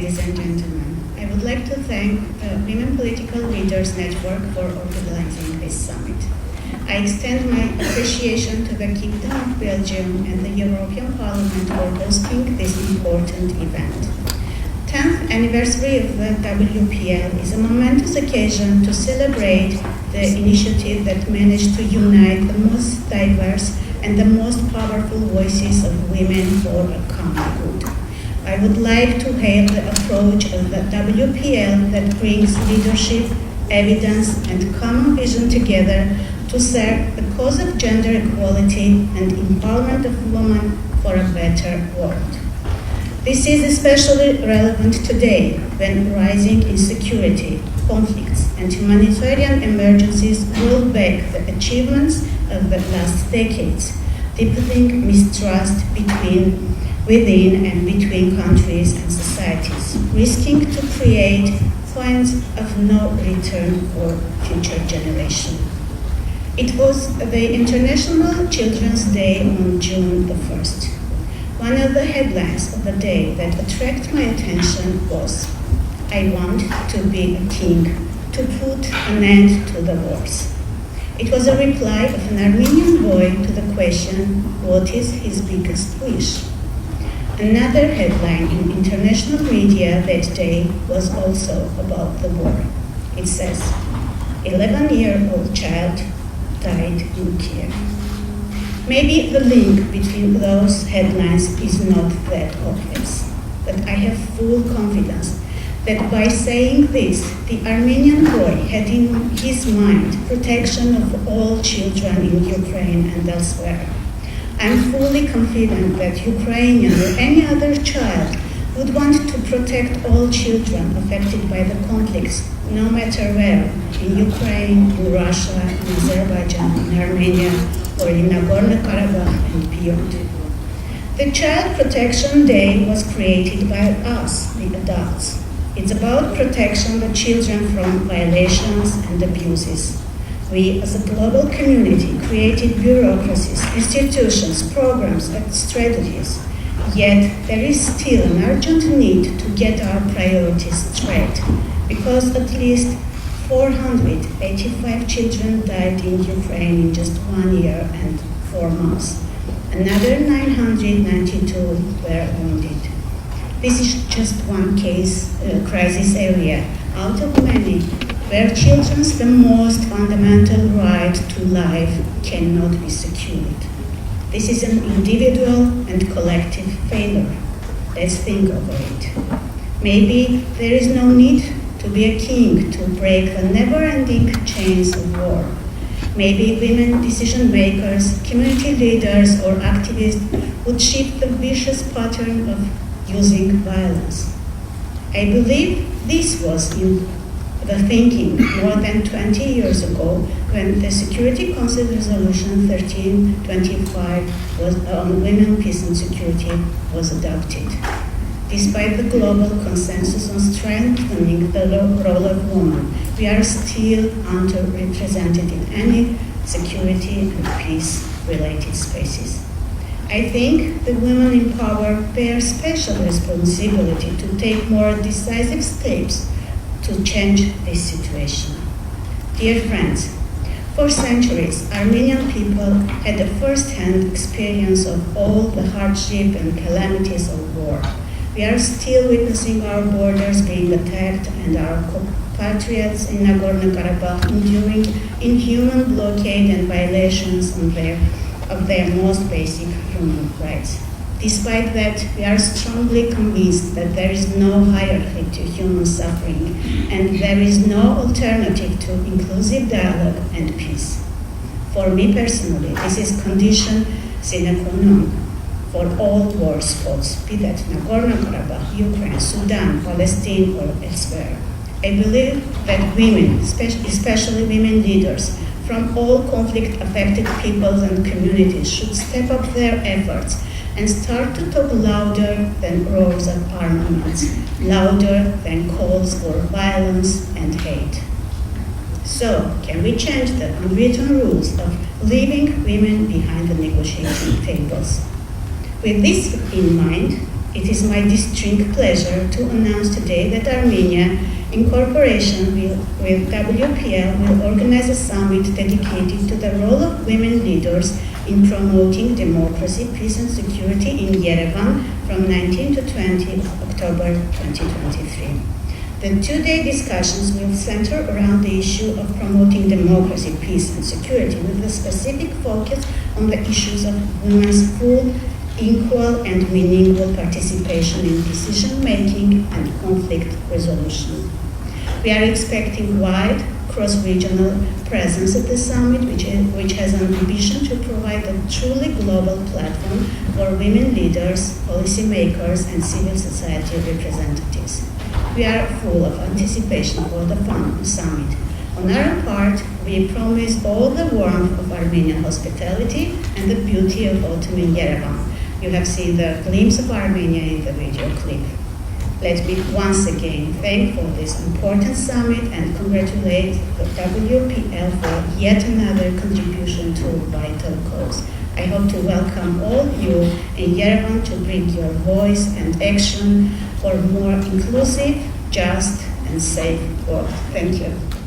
ladies and gentlemen. I would like to thank the Women Political Leaders Network for organizing this summit. I extend my appreciation to the Kingdom of Belgium and the European Parliament for hosting this important event. 10th anniversary of the WPL is a momentous occasion to celebrate the initiative that managed to unite the most diverse and the most powerful voices of women for a common good. I would like to hail the approach of the WPL that brings leadership, evidence, and common vision together to serve the cause of gender equality and empowerment of women for a better world. This is especially relevant today when rising insecurity, conflicts, and humanitarian emergencies roll back the achievements of the last decades, deepening mistrust within and between countries and societies, risking to create points of no return for future generations. It was the International Children's Day on June the 1st. One of the headlines of the day that attracted my attention was, "I want to be a king, to put an end to the wars." It was a reply of an Armenian boy to the question, what is his biggest wish? Another headline in international media that day was also about the war. It says, 11-year-old child died in Kiev. Maybe the link between those headlines is not that obvious, but I have full confidence that by saying this, the Armenian boy had in his mind protection of all children in Ukraine and elsewhere. I'm fully confident that Ukrainian or any other child would want to protect all children affected by the conflicts, no matter where, in Ukraine, in Russia, in Azerbaijan, in Armenia, or in Nagorno-Karabakh and beyond. The Child Protection Day was created by us, the adults. It's about protection of children from violations and abuses. We, as a global community, created bureaucracies, institutions, programs, and strategies. Yet there is still an urgent need to get our priorities straight, because at least 485 children died in Ukraine in just 1 year and 4 months. Another 992 were wounded. This is just one crisis area out of many where children's the most fundamental right to life cannot be secured. This is an individual and collective failure. Let's think over it. Maybe there is no need to be a king to break the never-ending chains of war. Maybe women decision makers, community leaders, or activists would shift the vicious pattern of using violence. I believe this was in the thinking more than 20 years ago when the Security Council Resolution 1325 on women, peace and security was adopted. Despite the global consensus on strengthening the role of women, we are still underrepresented in any security and peace-related spaces. I think the women in power bear special responsibility to take more decisive steps to change this situation. Dear friends, for centuries, Armenian people had a first-hand experience of all the hardship and calamities of war. We are still witnessing our borders being attacked and our compatriots in Nagorno-Karabakh enduring inhuman blockade and violations of their most basic human rights. Despite that, we are strongly convinced that there is no hierarchy to human suffering and there is no alternative to inclusive dialogue and peace. For me personally, this is condition sine qua non for all war spots, be that Nagorno-Karabakh, Ukraine, Sudan, Palestine, or elsewhere. I believe that women, especially women leaders from all conflict-affected peoples and communities, should step up their efforts and start to talk louder than roars of armaments, louder than calls for violence and hate. So, can we change the unwritten rules of leaving women behind the negotiating tables? With this in mind, It is my distinct pleasure to announce today that Armenia, in cooperation with WPL, will organize a summit dedicated to the role of women leaders in promoting democracy, peace and security in Yerevan from 19 to 20 October 2023. The two-day discussions will center around the issue of promoting democracy, peace and security with a specific focus on the issues of women's full, equal and meaningful participation in decision-making and conflict resolution. We are expecting wide cross-regional presence at the summit, which has an ambition to provide a truly global platform for women leaders, policymakers, and civil society representatives. We are full of anticipation for the summit. On our part, we promise all the warmth of Armenian hospitality and the beauty of autumn in Yerevan. You have seen the glimpse of Armenia in the video clip. Let me once again thank for this important summit and congratulate the WPL for yet another contribution to a vital cause. I hope to welcome all you in Yerevan to bring your voice and action for more inclusive, just, and safe world. Thank you.